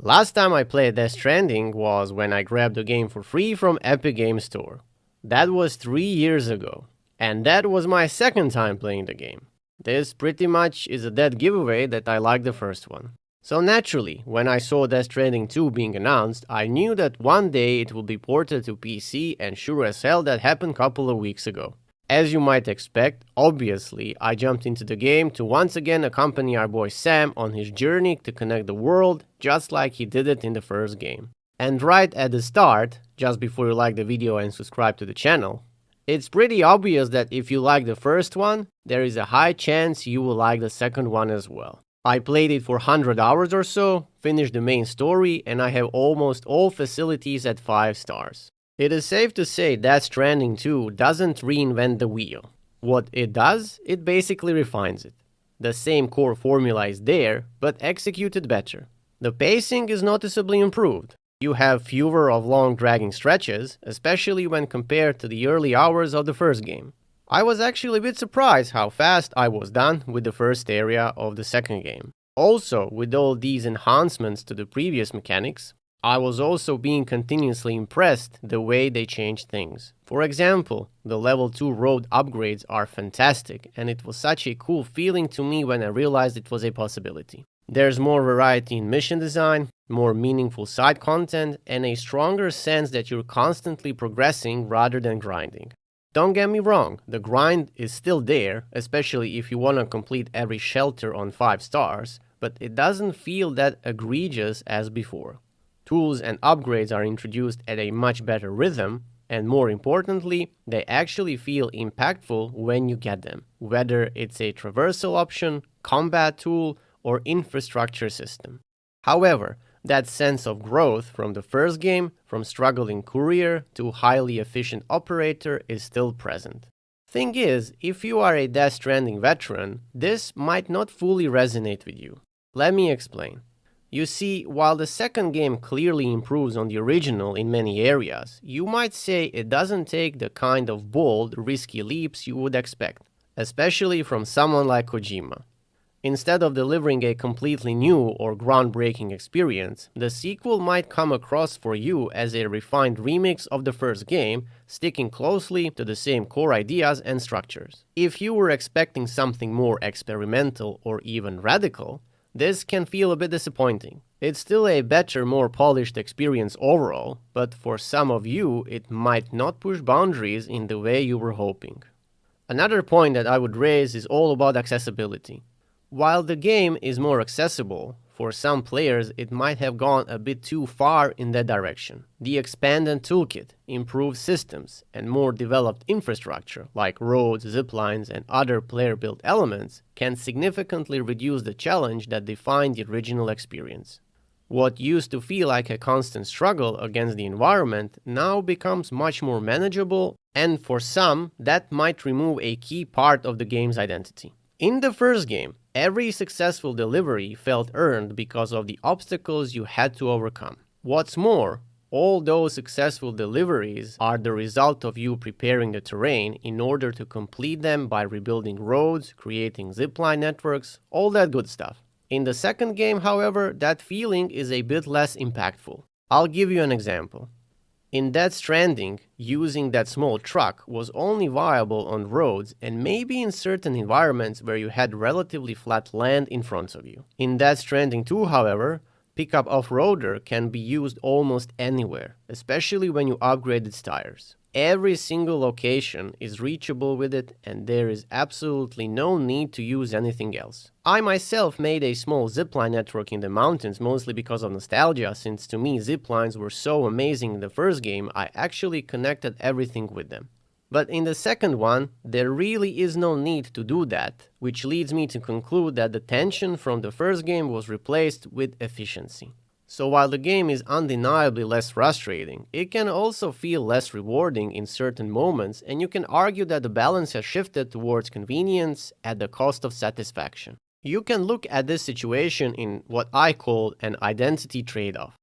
Last time I played Death Stranding was when I grabbed the game for free from Epic Games Store. That was 3 years ago, and that was my second time playing the game. This pretty much is a dead giveaway that I like the first one. So naturally, when I saw Death Stranding 2 being announced, I knew that one day it would be ported to PC, and sure as hell that happened a couple of weeks ago. As you might expect, obviously, I jumped into the game to once again accompany our boy Sam on his journey to connect the world, just like he did it in the first game. And right at the start, just before you like the video and subscribe to the channel, it's pretty obvious that if you like the first one, there is a high chance you will like the second one as well. I played it for 100 hours or so, finished the main story, and I have almost all facilities at 5 stars. It is safe to say Death Stranding 2 doesn't reinvent the wheel. What it does, it basically refines it. The same core formula is there, but executed better. The pacing is noticeably improved. You have fewer of long dragging stretches, especially when compared to the early hours of the first game. I was actually a bit surprised how fast I was done with the first area of the second game. Also, with all these enhancements to the previous mechanics, I was also being continuously impressed the way they changed things. For example, the level 2 road upgrades are fantastic, and it was such a cool feeling to me when I realized it was a possibility. There's more variety in mission design, more meaningful side content, and a stronger sense that you're constantly progressing rather than grinding. Don't get me wrong, the grind is still there, especially if you want to complete every shelter on 5 stars, but it doesn't feel that egregious as before. Tools and upgrades are introduced at a much better rhythm, and more importantly, they actually feel impactful when you get them, whether it's a traversal option, combat tool, or infrastructure system. However, that sense of growth from the first game, from struggling courier to highly efficient operator, is still present. Thing is, if you are a Death Stranding veteran, this might not fully resonate with you. Let me explain. You see, while the second game clearly improves on the original in many areas, you might say it doesn't take the kind of bold, risky leaps you would expect, especially from someone like Kojima. Instead of delivering a completely new or groundbreaking experience, the sequel might come across for you as a refined remix of the first game, sticking closely to the same core ideas and structures. If you were expecting something more experimental or even radical, this can feel a bit disappointing. It's still a better, more polished experience overall, but for some of you, it might not push boundaries in the way you were hoping. Another point that I would raise is all about accessibility. While the game is more accessible, for some players it might have gone a bit too far in that direction. The expanded toolkit, improved systems, and more developed infrastructure like roads, ziplines, and other player-built elements can significantly reduce the challenge that defined the original experience. What used to feel like a constant struggle against the environment now becomes much more manageable, and for some, that might remove a key part of the game's identity. In the first game, every successful delivery felt earned because of the obstacles you had to overcome. What's more, all those successful deliveries are the result of you preparing the terrain in order to complete them by rebuilding roads, creating zipline networks, all that good stuff. In the second game, however, that feeling is a bit less impactful. I'll give you an example. In Death Stranding, using that small truck was only viable on roads and maybe in certain environments where you had relatively flat land in front of you. In Death Stranding 2, however, pickup off-roader can be used almost anywhere, especially when you upgrade its tires. Every single location is reachable with it, and there is absolutely no need to use anything else. I myself made a small zipline network in the mountains mostly because of nostalgia, since to me ziplines were so amazing in the first game I actually connected everything with them. But in the second one, there really is no need to do that, which leads me to conclude that the tension from the first game was replaced with efficiency. So while the game is undeniably less frustrating, it can also feel less rewarding in certain moments, and you can argue that the balance has shifted towards convenience at the cost of satisfaction. You can look at this situation in what I call an identity trade-off.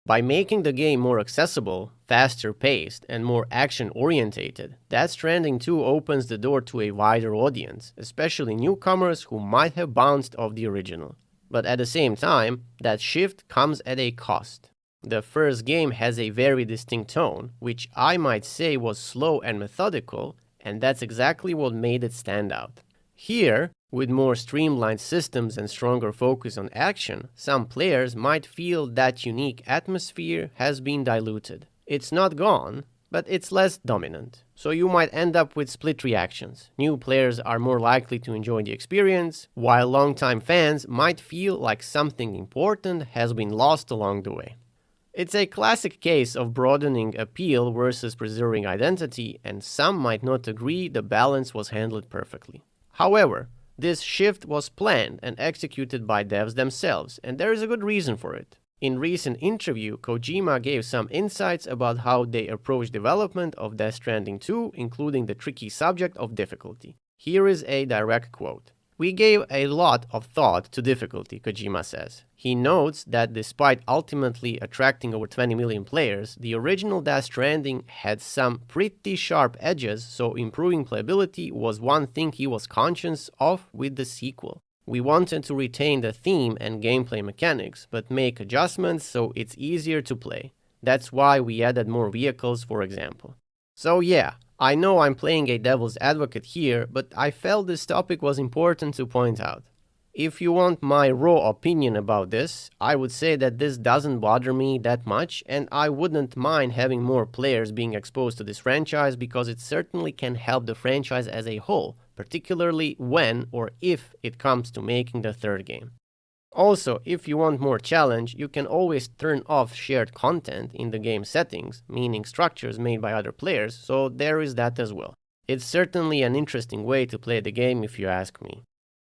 By making the game more accessible, faster paced, and more action-orientated, Death Stranding 2 opens the door to a wider audience, especially newcomers who might have bounced off the original. But at the same time, that shift comes at a cost. The first game has a very distinct tone, which I might say was slow and methodical, and that's exactly what made it stand out. Here, with more streamlined systems and stronger focus on action, some players might feel that unique atmosphere has been diluted. It's not gone, but it's less dominant. So you might end up with split reactions. New players are more likely to enjoy the experience, while longtime fans might feel like something important has been lost along the way. It's a classic case of broadening appeal versus preserving identity, and some might not agree the balance was handled perfectly. However, this shift was planned and executed by devs themselves, and there is a good reason for it. In recent interview, Kojima gave some insights about how they approach development of Death Stranding 2, including the tricky subject of difficulty. Here is a direct quote. "We gave a lot of thought to difficulty," Kojima says. He notes that despite ultimately attracting over 20 million players, the original Death Stranding had some pretty sharp edges, so improving playability was one thing he was conscious of with the sequel. "We wanted to retain the theme and gameplay mechanics, but make adjustments so it's easier to play. That's why we added more vehicles, for example." So yeah, I know I'm playing a devil's advocate here, but I felt this topic was important to point out. If you want my raw opinion about this, I would say that this doesn't bother me that much, and I wouldn't mind having more players being exposed to this franchise because it certainly can help the franchise as a whole, particularly when or if it comes to making the third game. Also, if you want more challenge, you can always turn off shared content in the game settings, meaning structures made by other players, so there is that as well. It's certainly an interesting way to play the game if you ask me.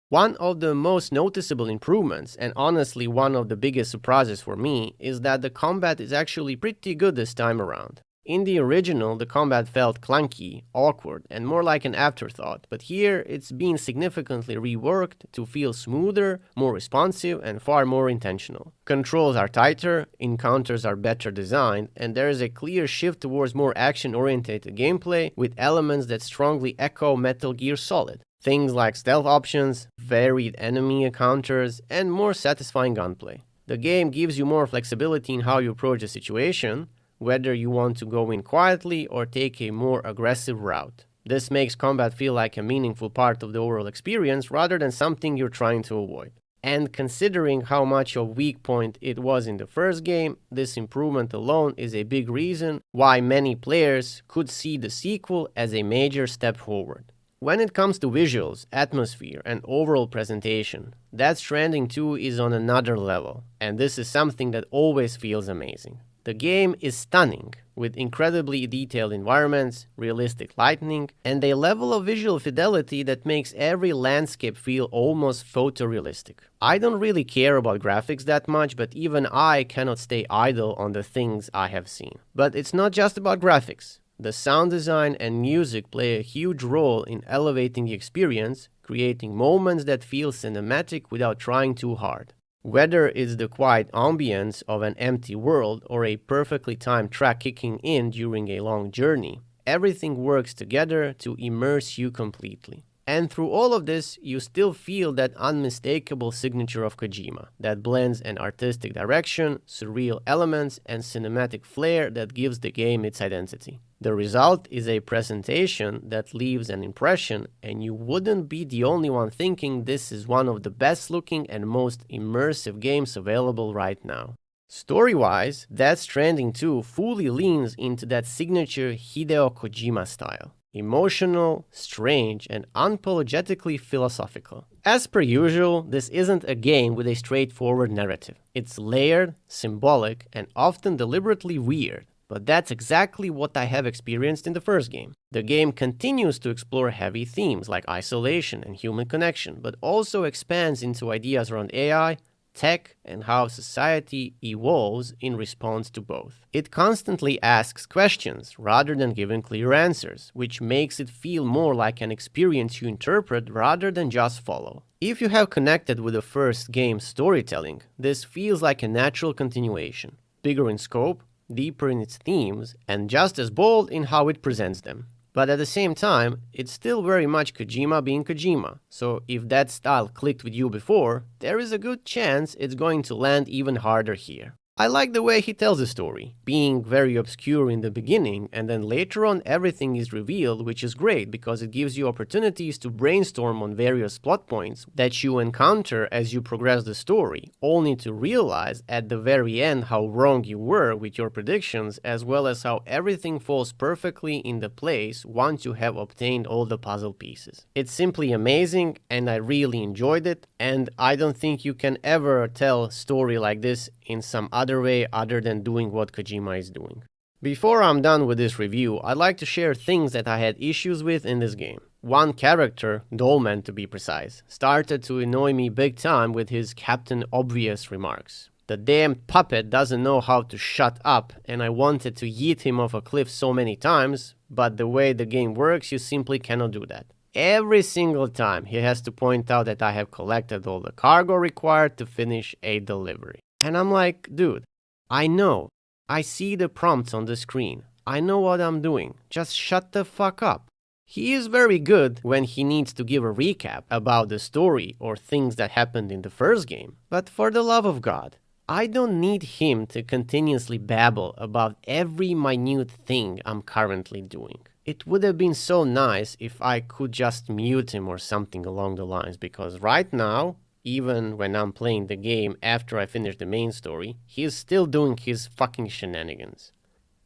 One of the most noticeable improvements, and honestly one of the biggest surprises for me, is that the combat is actually pretty good this time around. In the original, the combat felt clunky, awkward, and more like an afterthought, but here it's been significantly reworked to feel smoother, more responsive, and far more intentional. Controls are tighter, encounters are better designed, and there is a clear shift towards more action-oriented gameplay with elements that strongly echo Metal Gear Solid. Things like stealth options, varied enemy encounters, and more satisfying gunplay. The game gives you more flexibility in how you approach the situation, whether you want to go in quietly or take a more aggressive route. This makes combat feel like a meaningful part of the overall experience rather than something you're trying to avoid. And considering how much of a weak point it was in the first game, this improvement alone is a big reason why many players could see the sequel as a major step forward. When it comes to visuals, atmosphere, and overall presentation, Death Stranding 2 is on another level, and this is something that always feels amazing. The game is stunning, with incredibly detailed environments, realistic lighting, and a level of visual fidelity that makes every landscape feel almost photorealistic. I don't really care about graphics that much, but even I cannot stay idle on the things I have seen. But it's not just about graphics. The sound design and music play a huge role in elevating the experience, creating moments that feel cinematic without trying too hard. Whether it's the quiet ambience of an empty world or a perfectly timed track kicking in during a long journey, everything works together to immerse you completely. And through all of this, you still feel that unmistakable signature of Kojima that blends an artistic direction, surreal elements, and cinematic flair that gives the game its identity. The result is a presentation that leaves an impression, and you wouldn't be the only one thinking this is one of the best looking and most immersive games available right now. Story-wise, Death Stranding 2 fully leans into that signature Hideo Kojima style. Emotional, strange, and unapologetically philosophical. As per usual, this isn't a game with a straightforward narrative. It's layered, symbolic, and often deliberately weird. But that's exactly what I have experienced in the first game. The game continues to explore heavy themes like isolation and human connection, but also expands into ideas around AI, tech, and how society evolves in response to both. It constantly asks questions rather than giving clear answers, which makes it feel more like an experience you interpret rather than just follow. If you have connected with the first game's storytelling, this feels like a natural continuation, bigger in scope, deeper in its themes, and just as bold in how it presents them. But at the same time, it's still very much Kojima being Kojima, so if that style clicked with you before, there is a good chance it's going to land even harder here. I like the way he tells the story, being very obscure in the beginning, and then later on everything is revealed, which is great because it gives you opportunities to brainstorm on various plot points that you encounter as you progress the story, only to realize at the very end how wrong you were with your predictions, as well as how everything falls perfectly into place once you have obtained all the puzzle pieces. It's simply amazing, and I really enjoyed it, and I don't think you can ever tell a story like this in some other way other than doing what Kojima is doing. Before I'm done with this review, I'd like to share things that I had issues with in this game. One character, Dolman to be precise, started to annoy me big time with his Captain Obvious remarks. The damn puppet doesn't know how to shut up, and I wanted to yeet him off a cliff so many times, but the way the game works, you simply cannot do that. Every single time he has to point out that I have collected all the cargo required to finish a delivery. And I'm like, dude, I know. I see the prompts on the screen. I know what I'm doing. Just shut the fuck up. He is very good when he needs to give a recap about the story or things that happened in the first game. But for the love of God, I don't need him to continuously babble about every minute thing I'm currently doing. It would have been so nice if I could just mute him or something along the lines, because right now, even when I'm playing the game after I finish the main story, he is still doing his fucking shenanigans.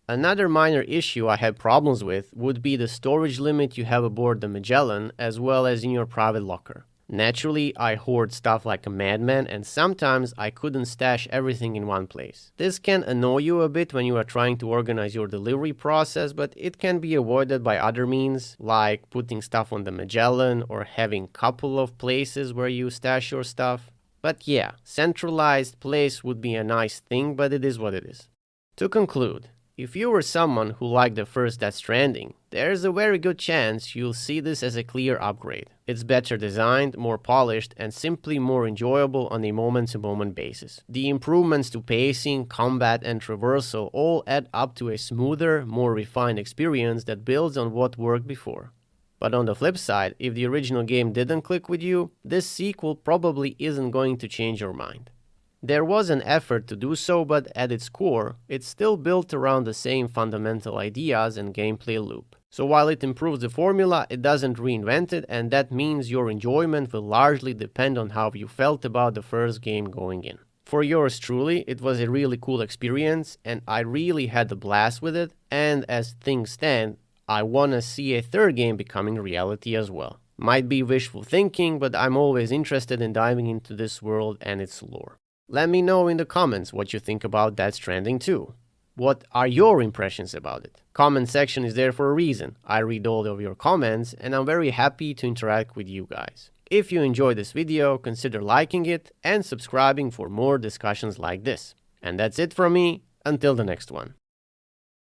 Another minor issue I had problems with would be the storage limit you have aboard the Magellan as well as in your private locker. Naturally, I hoard stuff like a madman, and sometimes I couldn't stash everything in one place. This can annoy you a bit when you are trying to organize your delivery process, but it can be avoided by other means, like putting stuff on the Magellan or having a couple of places where you stash your stuff. But yeah, centralized place would be a nice thing, but it is what it is. To conclude, if you were someone who liked the first Death Stranding, there's a very good chance you'll see this as a clear upgrade. It's better designed, more polished, and simply more enjoyable on a moment-to-moment basis. The improvements to pacing, combat, and traversal all add up to a smoother, more refined experience that builds on what worked before. But on the flip side, if the original game didn't click with you, this sequel probably isn't going to change your mind. There was an effort to do so, but at its core, it's still built around the same fundamental ideas and gameplay loop. So while it improves the formula, it doesn't reinvent it, and that means your enjoyment will largely depend on how you felt about the first game going in. For yours truly, it was a really cool experience, and I really had a blast with it, and as things stand, I wanna see a third game becoming reality as well. Might be wishful thinking, but I'm always interested in diving into this world and its lore. Let me know in the comments what you think about Death Stranding 2. What are your impressions about it? Comment section is there for a reason. I read all of your comments and I'm very happy to interact with you guys. If you enjoyed this video, consider liking it and subscribing for more discussions like this. And that's it from me, until the next one.